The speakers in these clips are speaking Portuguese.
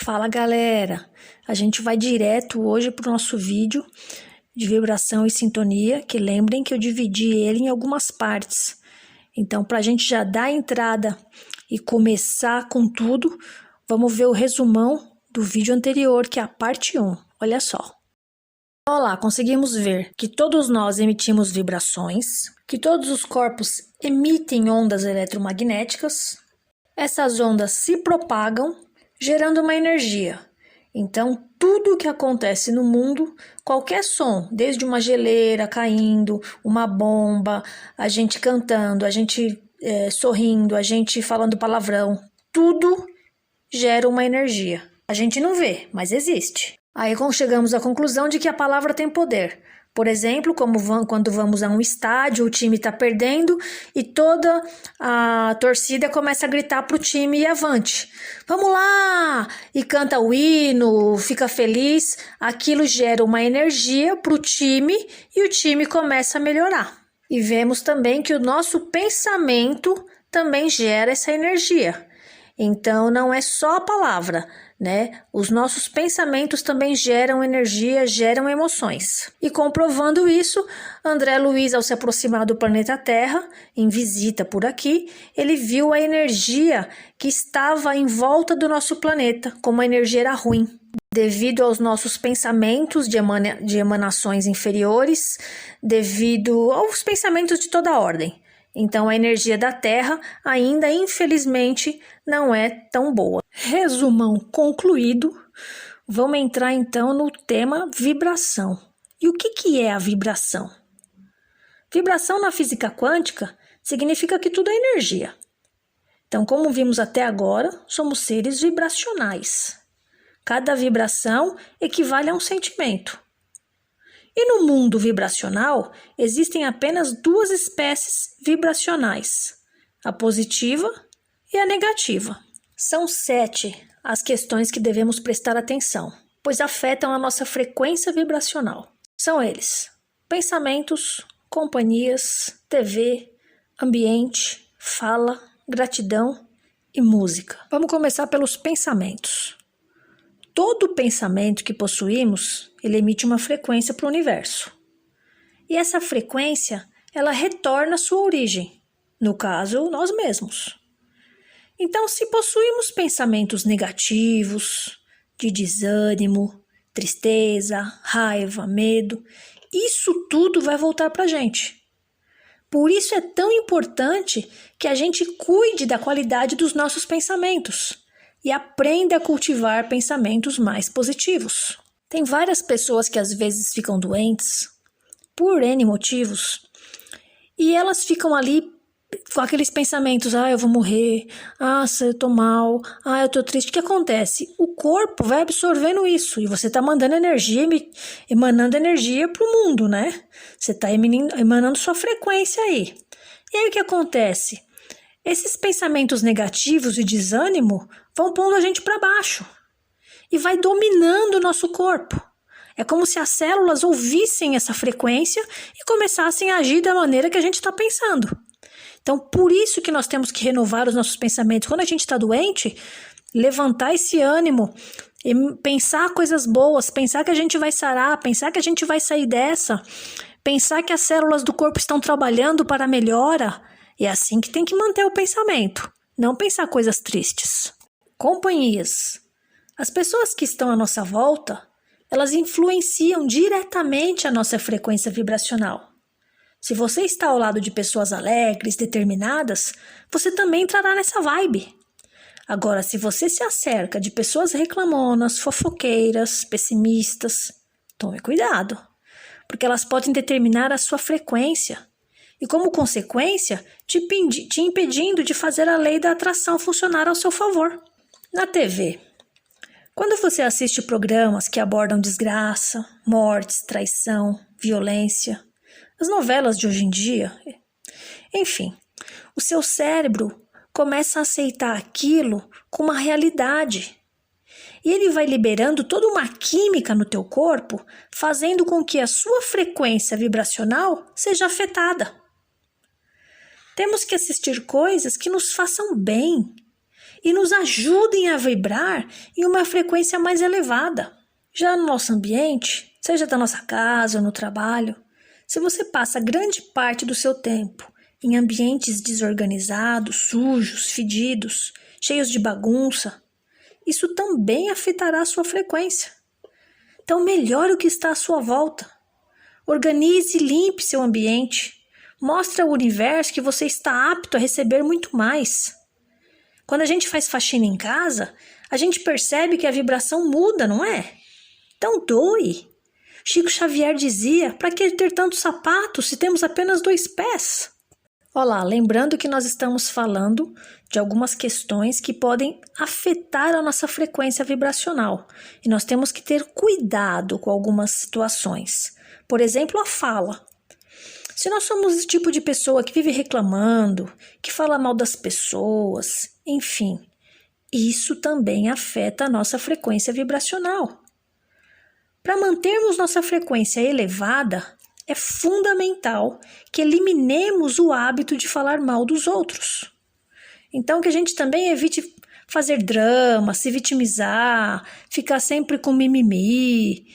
Fala galera, a gente vai direto hoje para o nosso vídeo de vibração e sintonia, que lembrem que eu dividi ele em algumas partes. Então, para a gente já dar a entrada e começar com tudo, vamos ver o resumão do vídeo anterior, que é a parte 1. Olha só. Olá, conseguimos ver que todos nós emitimos vibrações, que todos os corpos emitem ondas eletromagnéticas. Essas ondas se propagam, gerando uma energia. Então, tudo o que acontece no mundo, qualquer som, desde uma geleira caindo, uma bomba, a gente cantando, a gente sorrindo, a gente falando palavrão, tudo gera uma energia. A gente não vê, mas existe. Aí chegamos à conclusão de que a palavra tem poder. Por exemplo, quando vamos a um estádio, o time está perdendo e toda a torcida começa a gritar para o time e avante. Vamos lá! E canta o hino, fica feliz. Aquilo gera uma energia para o time e o time começa a melhorar. E vemos também que o nosso pensamento também gera essa energia. Então, não é só a palavra, né? Os nossos pensamentos também geram energia, geram emoções. E comprovando isso, André Luiz, ao se aproximar do planeta Terra, em visita por aqui, ele viu a energia que estava em volta do nosso planeta, como a energia era ruim. Devido aos nossos pensamentos de emanações inferiores, devido aos pensamentos de toda ordem. Então, a energia da Terra ainda, infelizmente, não é tão boa. Resumão concluído, vamos entrar então no tema vibração. E o que é a vibração? Vibração na física quântica significa que tudo é energia. Então, como vimos até agora, somos seres vibracionais. Cada vibração equivale a um sentimento. E no mundo vibracional, existem apenas duas espécies vibracionais, a positiva e a negativa. São 7 as questões que devemos prestar atenção, pois afetam a nossa frequência vibracional. São eles: pensamentos, companhias, TV, ambiente, fala, gratidão e música. Vamos começar pelos pensamentos. Todo pensamento que possuímos, ele emite uma frequência para o universo. E essa frequência, ela retorna à sua origem, no caso, nós mesmos. Então, se possuímos pensamentos negativos, de desânimo, tristeza, raiva, medo, isso tudo vai voltar para a gente. Por isso é tão importante que a gente cuide da qualidade dos nossos pensamentos e aprenda a cultivar pensamentos mais positivos. Tem várias pessoas que às vezes ficam doentes por N motivos e elas ficam ali com aqueles pensamentos: eu vou morrer, eu tô mal, eu tô triste. O que acontece? O corpo vai absorvendo isso e você tá mandando energia, emanando energia pro mundo, né? Você tá emanando sua frequência aí. E aí o que acontece? Esses pensamentos negativos e desânimo vão pondo a gente para baixo e vai dominando o nosso corpo. É como se as células ouvissem essa frequência e começassem a agir da maneira que a gente está pensando. Então, por isso que nós temos que renovar os nossos pensamentos. Quando a gente está doente, levantar esse ânimo e pensar coisas boas, pensar que a gente vai sarar, pensar que a gente vai sair dessa, pensar que as células do corpo estão trabalhando para a melhora. É assim que tem que manter o pensamento, não pensar coisas tristes. Companhias. As pessoas que estão à nossa volta, elas influenciam diretamente a nossa frequência vibracional. Se você está ao lado de pessoas alegres, determinadas, você também entrará nessa vibe. Agora, se você se acerca de pessoas reclamonas, fofoqueiras, pessimistas, tome cuidado, porque elas podem determinar a sua frequência. E como consequência, te impedindo de fazer a lei da atração funcionar ao seu favor. Na TV, quando você assiste programas que abordam desgraça, mortes, traição, violência, as novelas de hoje em dia, enfim, o seu cérebro começa a aceitar aquilo como uma realidade. E ele vai liberando toda uma química no teu corpo, fazendo com que a sua frequência vibracional seja afetada. Temos que assistir coisas que nos façam bem e nos ajudem a vibrar em uma frequência mais elevada. Já no nosso ambiente, seja da nossa casa ou no trabalho, se você passa grande parte do seu tempo em ambientes desorganizados, sujos, fedidos, cheios de bagunça, isso também afetará a sua frequência. Então melhore o que está à sua volta. Organize e limpe seu ambiente. Mostre ao universo que você está apto a receber muito mais. Quando a gente faz faxina em casa, a gente percebe que a vibração muda, não é? Então doe. Chico Xavier dizia, para que ter tantos sapatos se temos apenas 2 pés? Olá, lembrando que nós estamos falando de algumas questões que podem afetar a nossa frequência vibracional. E nós temos que ter cuidado com algumas situações. Por exemplo, a fala. Se nós somos esse tipo de pessoa que vive reclamando, que fala mal das pessoas, enfim, isso também afeta a nossa frequência vibracional. Para mantermos nossa frequência elevada, é fundamental que eliminemos o hábito de falar mal dos outros. Então, que a gente também evite fazer drama, se vitimizar, ficar sempre com mimimi.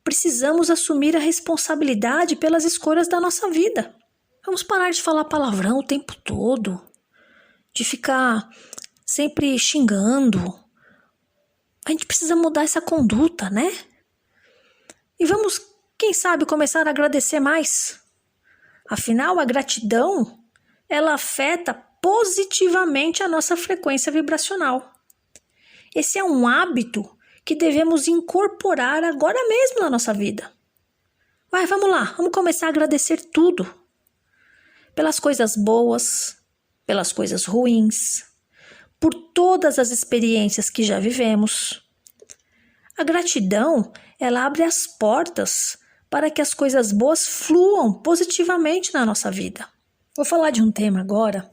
Precisamos assumir a responsabilidade pelas escolhas da nossa vida. Vamos parar de falar palavrão o tempo todo, de ficar sempre xingando. A gente precisa mudar essa conduta, né? E vamos, quem sabe, começar a agradecer mais. Afinal, a gratidão, ela afeta positivamente a nossa frequência vibracional. Esse é um hábito que devemos incorporar agora mesmo na nossa vida. Vamos lá, vamos começar a agradecer tudo. Pelas coisas boas, pelas coisas ruins, por todas as experiências que já vivemos. A gratidão, ela abre as portas para que as coisas boas fluam positivamente na nossa vida. Vou falar de um tema agora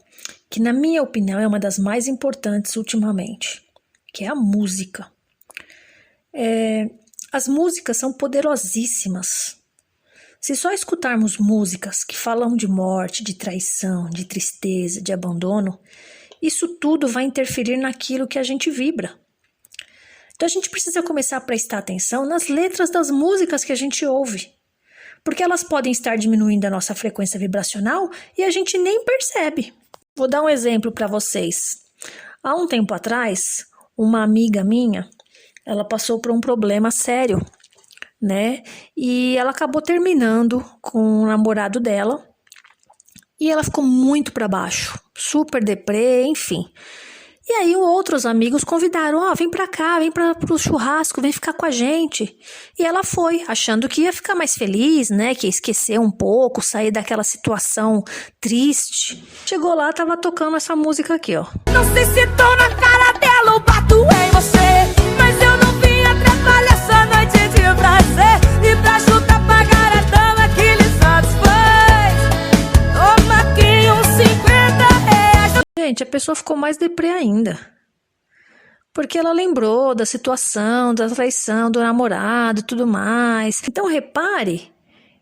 que, na minha opinião, é uma das mais importantes ultimamente, que é a música. As músicas são poderosíssimas. Se só escutarmos músicas que falam de morte, de traição, de tristeza, de abandono, isso tudo vai interferir naquilo que a gente vibra. Então a gente precisa começar a prestar atenção nas letras das músicas que a gente ouve, porque elas podem estar diminuindo a nossa frequência vibracional e a gente nem percebe. Vou dar um exemplo para vocês. Há um tempo atrás, uma amiga minha, ela passou por um problema sério, né? E ela acabou terminando com o namorado dela e ela ficou muito para baixo, super deprê, enfim. E aí outros amigos convidaram, vem pra cá, vem pro churrasco, vem ficar com a gente. E ela foi, achando que ia ficar mais feliz, né, que ia esquecer um pouco, sair daquela situação triste. Chegou lá, tava tocando essa música aqui, ó. Não sei se tô na cara dela ou bato em você, mas eu não vim atrapalhar essa noite de prazer. E pra chutar pagar a dama que lhe satisfaz, toma aqui uns 50 reais. Gente, a pessoa ficou mais deprê ainda, porque ela lembrou da situação, da traição do namorado e tudo mais. Então repare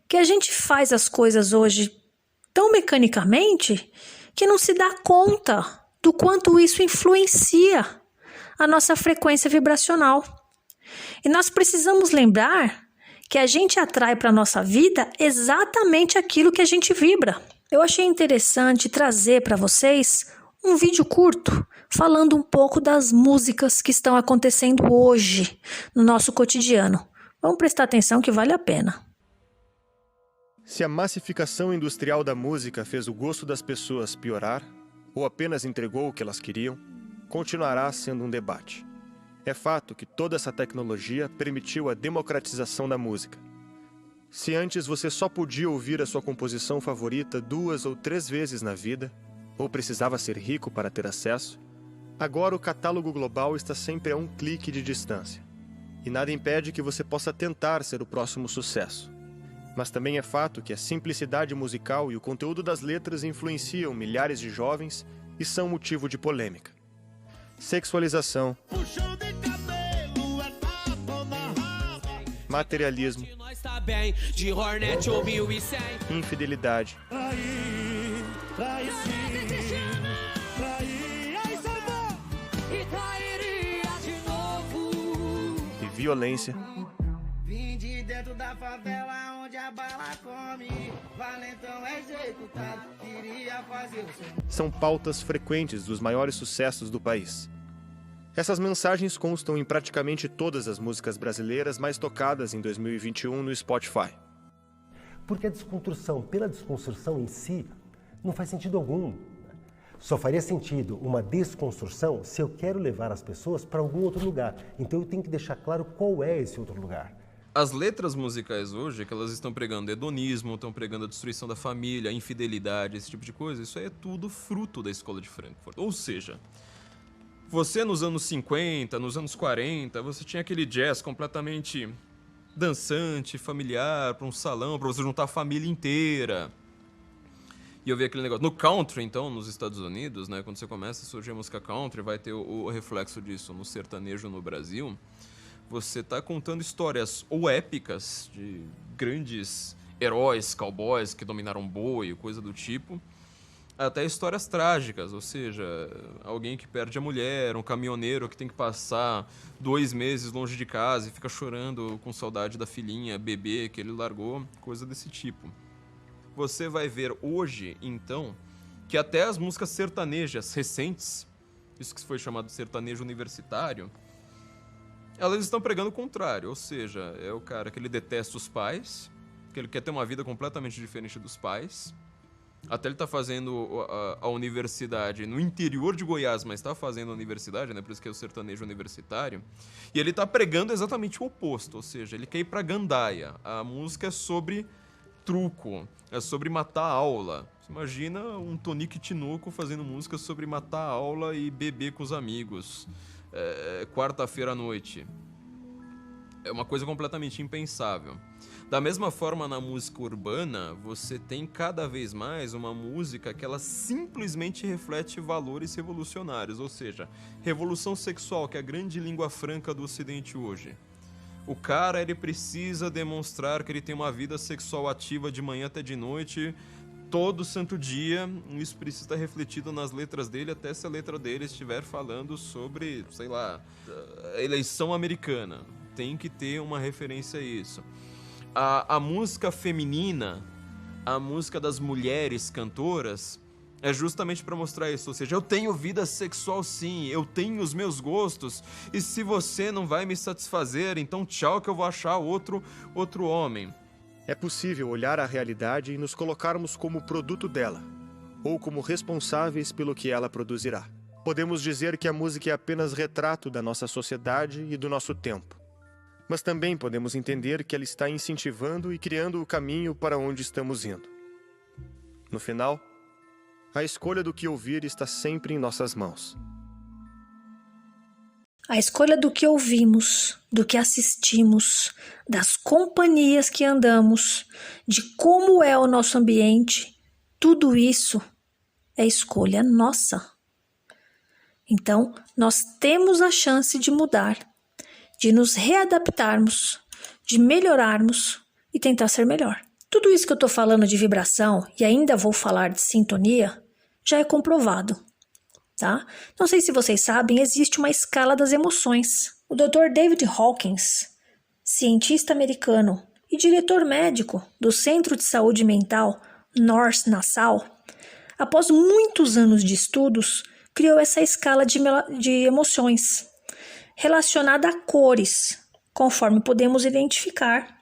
que a gente faz as coisas hoje tão mecanicamente que não se dá conta do quanto isso influencia a nossa frequência vibracional. E nós precisamos lembrar que a gente atrai para a nossa vida exatamente aquilo que a gente vibra. Eu achei interessante trazer para vocês um vídeo curto falando um pouco das músicas que estão acontecendo hoje no nosso cotidiano. Vamos prestar atenção que vale a pena. Se a massificação industrial da música fez o gosto das pessoas piorar, ou apenas entregou o que elas queriam, continuará sendo um debate. É fato que toda essa tecnologia permitiu a democratização da música. Se antes você só podia ouvir a sua composição favorita 2 ou 3 vezes na vida, ou precisava ser rico para ter acesso, agora o catálogo global está sempre a um clique de distância. E nada impede que você possa tentar ser o próximo sucesso. Mas também é fato que a simplicidade musical e o conteúdo das letras influenciam milhares de jovens e são motivo de polêmica. Sexualização, materialismo, infidelidade, violência, Vim de dentro da favela onde a bala come. Valentão é executado, queria fazer o seu. são pautas frequentes dos maiores sucessos do país. Essas mensagens constam em praticamente todas as músicas brasileiras mais tocadas em 2021 no Spotify. Porque a desconstrução pela desconstrução em si não faz sentido algum. Só faria sentido uma desconstrução se eu quero levar as pessoas para algum outro lugar. Então eu tenho que deixar claro qual é esse outro lugar. As letras musicais hoje, que elas estão pregando hedonismo, estão pregando a destruição da família, a infidelidade, esse tipo de coisa, isso aí é tudo fruto da escola de Frankfurt. Ou seja, você nos anos 50, nos anos 40, você tinha aquele jazz completamente dançante, familiar, para um salão, para você juntar a família inteira. E eu vi aquele negócio. No country, então, nos Estados Unidos, né, quando você começa a surgir a música country, vai ter o reflexo disso no sertanejo no Brasil. Você tá contando histórias ou épicas de grandes heróis, cowboys que dominaram boi, coisa do tipo, até histórias trágicas, ou seja, alguém que perde a mulher, um caminhoneiro que tem que passar 2 meses longe de casa e fica chorando com saudade da filhinha, bebê que ele largou, coisa desse tipo. Você vai ver hoje, então, que até as músicas sertanejas recentes, isso que foi chamado de sertanejo universitário, elas estão pregando o contrário, ou seja, é o cara que ele detesta os pais, que ele quer ter uma vida completamente diferente dos pais. Até ele tá fazendo a universidade no interior de Goiás, mas tá fazendo a universidade, né? Por isso que é o sertanejo universitário. E ele tá pregando exatamente o oposto, ou seja, ele quer ir pra gandaia. A música é sobre truco, é sobre matar a aula. Você imagina um Tonique Tinoco fazendo música sobre matar a aula e beber com os amigos. Quarta-feira à noite. É uma coisa completamente impensável. Da mesma forma, na música urbana, você tem cada vez mais uma música que ela simplesmente reflete valores revolucionários, ou seja, revolução sexual, que é a grande língua franca do Ocidente hoje. O cara, ele precisa demonstrar que ele tem uma vida sexual ativa de manhã até de noite, todo santo dia. Isso precisa estar refletido nas letras dele, até se a letra dele estiver falando sobre, sei lá, a eleição americana. Tem que ter uma referência a isso. A música feminina, a música das mulheres cantoras, é justamente para mostrar isso. Ou seja, eu tenho vida sexual sim, eu tenho os meus gostos, e se você não vai me satisfazer, então tchau que eu vou achar outro homem. É possível olhar a realidade e nos colocarmos como produto dela, ou como responsáveis pelo que ela produzirá. Podemos dizer que a música é apenas retrato da nossa sociedade e do nosso tempo. Mas também podemos entender que ela está incentivando e criando o caminho para onde estamos indo. No final, a escolha do que ouvir está sempre em nossas mãos. A escolha do que ouvimos, do que assistimos, das companhias que andamos, de como é o nosso ambiente, tudo isso é escolha nossa. Então, nós temos a chance de mudar, de nos readaptarmos, de melhorarmos e tentar ser melhor. Tudo isso que eu estou falando de vibração, e ainda vou falar de sintonia, já é comprovado. Tá? Não sei se vocês sabem, existe uma escala das emoções. O Dr. David Hawkins, cientista americano e diretor médico do Centro de Saúde Mental North Nassau, após muitos anos de estudos, criou essa escala de emoções relacionada a cores, conforme podemos identificar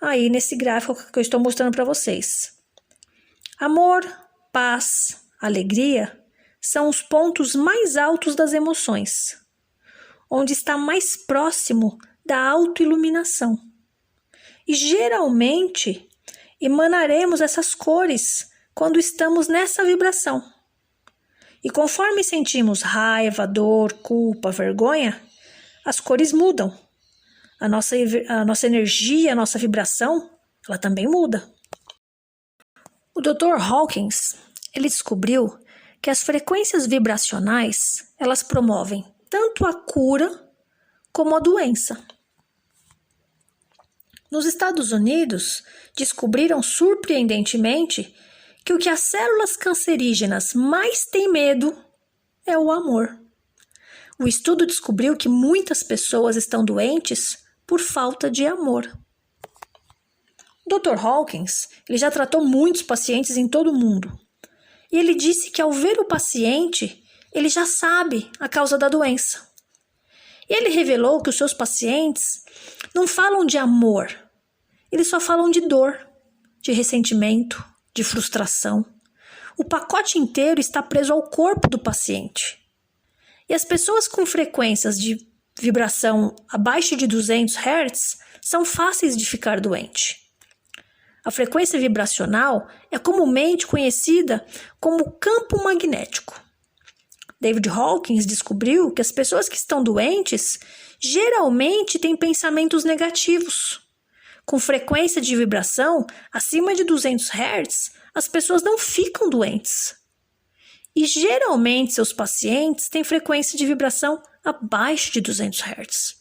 aí nesse gráfico que eu estou mostrando para vocês. Amor, paz, alegria são os pontos mais altos das emoções, onde está mais próximo da autoiluminação. E geralmente emanaremos essas cores quando estamos nessa vibração. E conforme sentimos raiva, dor, culpa, vergonha, as cores mudam. A nossa energia, a nossa vibração, ela também muda. O Dr. Hawkins, ele descobriu que as frequências vibracionais, elas promovem tanto a cura como a doença. Nos Estados Unidos, descobriram surpreendentemente que o que as células cancerígenas mais têm medo é o amor. O estudo descobriu que muitas pessoas estão doentes por falta de amor. O Dr. Hawkins, ele já tratou muitos pacientes em todo o mundo. E ele disse que ao ver o paciente, ele já sabe a causa da doença. E ele revelou que os seus pacientes não falam de amor, eles só falam de dor, de ressentimento, de frustração. O pacote inteiro está preso ao corpo do paciente. E as pessoas com frequências de vibração abaixo de 200 Hz são fáceis de ficar doente. A frequência vibracional é comumente conhecida como campo magnético. David Hawkins descobriu que as pessoas que estão doentes geralmente têm pensamentos negativos. Com frequência de vibração acima de 200 Hz, as pessoas não ficam doentes. E geralmente seus pacientes têm frequência de vibração abaixo de 200 Hz.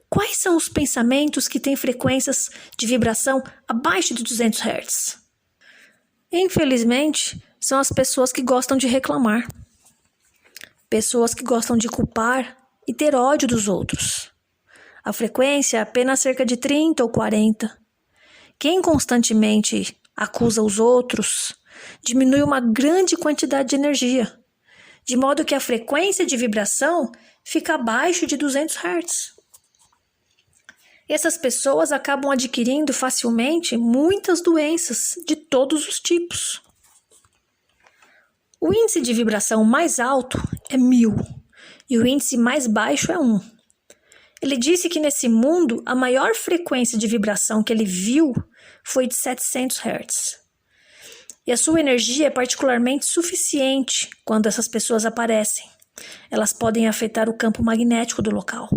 Quais são os pensamentos que têm frequências de vibração abaixo de 200 Hz? Infelizmente, são as pessoas que gostam de reclamar. Pessoas que gostam de culpar e ter ódio dos outros. A frequência é apenas cerca de 30 ou 40. Quem constantemente acusa os outros diminui uma grande quantidade de energia, de modo que a frequência de vibração fica abaixo de 200 Hz. Essas pessoas acabam adquirindo facilmente muitas doenças de todos os tipos. O índice de vibração mais alto é 1000 e o índice mais baixo é 1. Ele disse que nesse mundo a maior frequência de vibração que ele viu foi de 700 Hz. E a sua energia é particularmente suficiente quando essas pessoas aparecem. Elas podem afetar o campo magnético do local.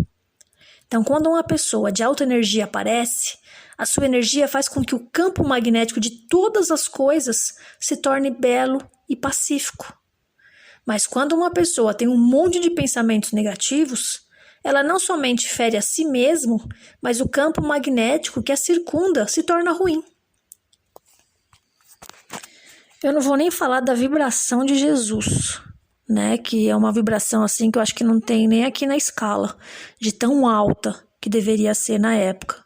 Então, quando uma pessoa de alta energia aparece, a sua energia faz com que o campo magnético de todas as coisas se torne belo e pacífico. Mas quando uma pessoa tem um monte de pensamentos negativos, ela não somente fere a si mesmo, mas o campo magnético que a circunda se torna ruim. Eu não vou nem falar da vibração de Jesus, né? Que é uma vibração assim que eu acho que não tem nem aqui na escala, de tão alta que deveria ser na época.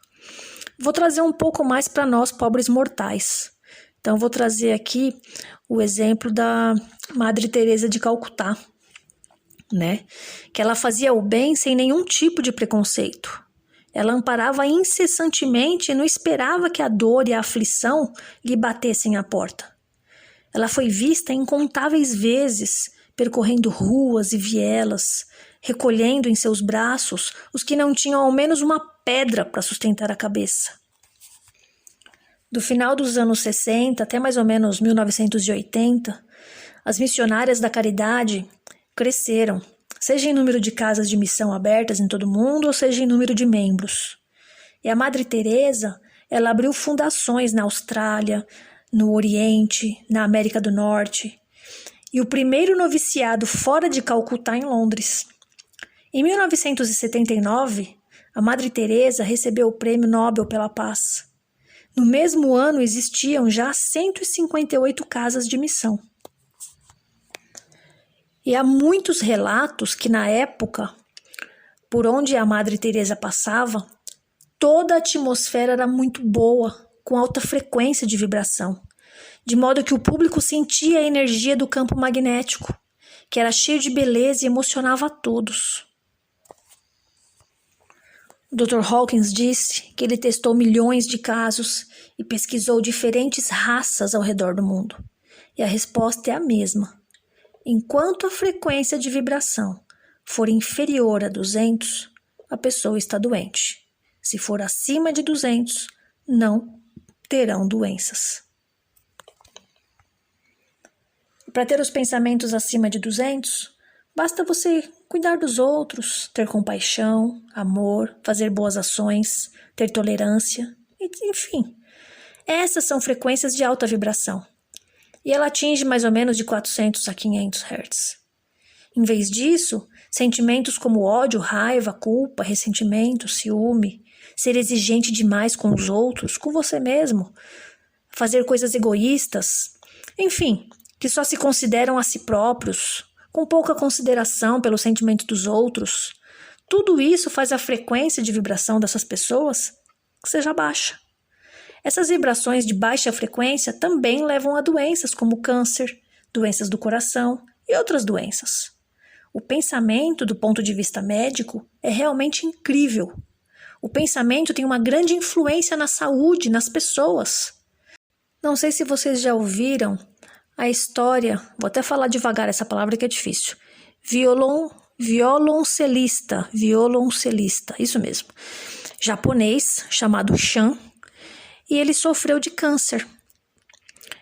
Vou trazer um pouco mais para nós, pobres mortais. Então, vou trazer aqui o exemplo da Madre Teresa de Calcutá, né? Que ela fazia o bem sem nenhum tipo de preconceito. Ela amparava incessantemente e não esperava que a dor e a aflição lhe batessem à porta. Ela foi vista incontáveis vezes percorrendo ruas e vielas, recolhendo em seus braços os que não tinham ao menos uma pedra para sustentar a cabeça. Do final dos anos 60 até mais ou menos 1980, as missionárias da caridade cresceram, seja em número de casas de missão abertas em todo o mundo, ou seja em número de membros. E a Madre Teresa, ela abriu fundações na Austrália, no Oriente, na América do Norte, e o primeiro noviciado fora de Calcutá em Londres. Em 1979, a Madre Teresa recebeu o Prêmio Nobel pela Paz. No mesmo ano existiam já 158 casas de missão. E há muitos relatos que na época, por onde a Madre Teresa passava, toda a atmosfera era muito boa, com alta frequência de vibração, de modo que o público sentia a energia do campo magnético, que era cheio de beleza e emocionava a todos. O Dr. Hawkins disse que ele testou milhões de casos e pesquisou diferentes raças ao redor do mundo. E a resposta é a mesma. Enquanto a frequência de vibração for inferior a 200, a pessoa está doente. Se for acima de 200, não terão doenças. Para ter os pensamentos acima de 200, basta você cuidar dos outros, ter compaixão, amor, fazer boas ações, ter tolerância, enfim. Essas são frequências de alta vibração. E ela atinge mais ou menos de 400 a 500 Hz. Em vez disso, sentimentos como ódio, raiva, culpa, ressentimento, ciúme, ser exigente demais com os outros, com você mesmo, fazer coisas egoístas, enfim, que só se consideram a si próprios, com pouca consideração pelos sentimentos dos outros, tudo isso faz a frequência de vibração dessas pessoas que seja baixa. Essas vibrações de baixa frequência também levam a doenças como câncer, doenças do coração e outras doenças. O pensamento, do ponto de vista médico, é realmente incrível. O pensamento tem uma grande influência na saúde, nas pessoas. Não sei se vocês já ouviram a história, vou até falar devagar essa palavra que é difícil, violoncelista, isso mesmo, japonês chamado Shan, e ele sofreu de câncer.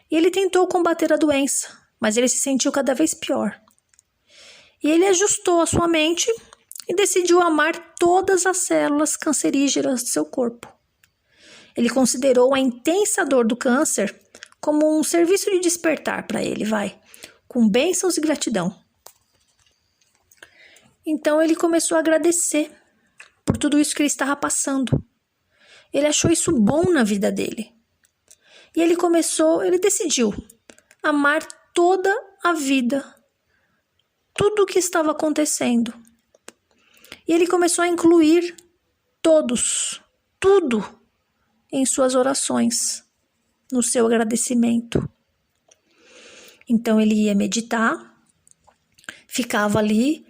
E ele tentou combater a doença, mas ele se sentiu cada vez pior. E ele ajustou a sua mente e decidiu amar todas as células cancerígenas do seu corpo. Ele considerou a intensa dor do câncer como um serviço de despertar para ele, com bênçãos e gratidão. Então ele começou a agradecer por tudo isso que ele estava passando. Ele achou isso bom na vida dele. E ele decidiu amar toda a vida, tudo o que estava acontecendo. E ele começou a incluir tudo em suas orações, no seu agradecimento. Então ele ia meditar, ficava ali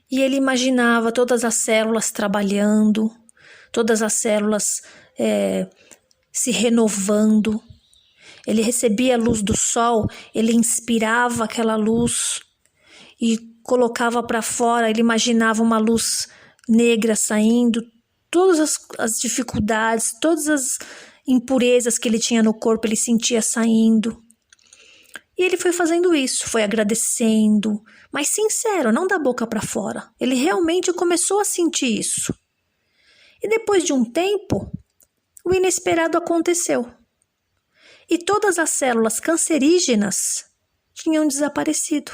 e ele imaginava todas as células trabalhando, todas as células se renovando. Ele recebia a luz do sol, ele inspirava aquela luz e colocava para fora, ele imaginava uma luz negra saindo, todas as dificuldades, todas as impurezas que ele tinha no corpo, ele sentia saindo. E ele foi fazendo isso, foi agradecendo, mas sincero, não da boca para fora. Ele realmente começou a sentir isso. E depois de um tempo, o inesperado aconteceu. E todas as células cancerígenas tinham desaparecido.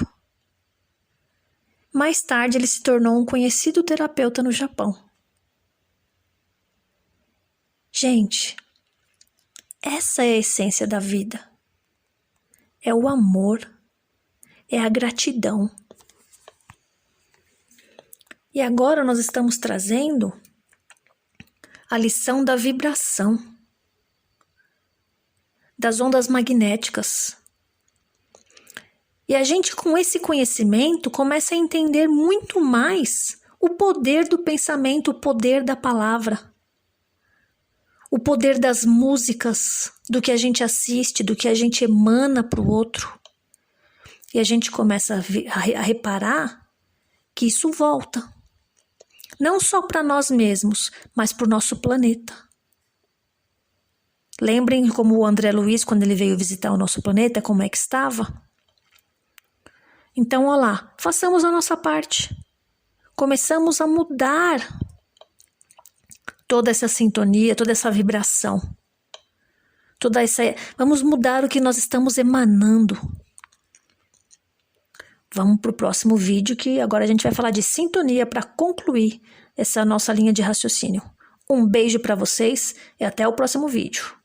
Mais tarde, ele se tornou um conhecido terapeuta no Japão. Gente, essa é a essência da vida. É o amor, é a gratidão. E agora nós estamos trazendo a lição da vibração, das ondas magnéticas. E a gente, com esse conhecimento, começa a entender muito mais o poder do pensamento, o poder da palavra, o poder das músicas, do que a gente assiste, do que a gente emana para o outro. E a gente começa a reparar que isso volta. Não só para nós mesmos, mas para o nosso planeta. Lembrem como o André Luiz, quando ele veio visitar o nosso planeta, como é que estava? Então, olá, façamos a nossa parte. Começamos a mudar toda essa sintonia, toda essa vibração. Vamos mudar o que nós estamos emanando. Vamos para o próximo vídeo, que agora a gente vai falar de sintonia para concluir essa nossa linha de raciocínio. Um beijo para vocês e até o próximo vídeo.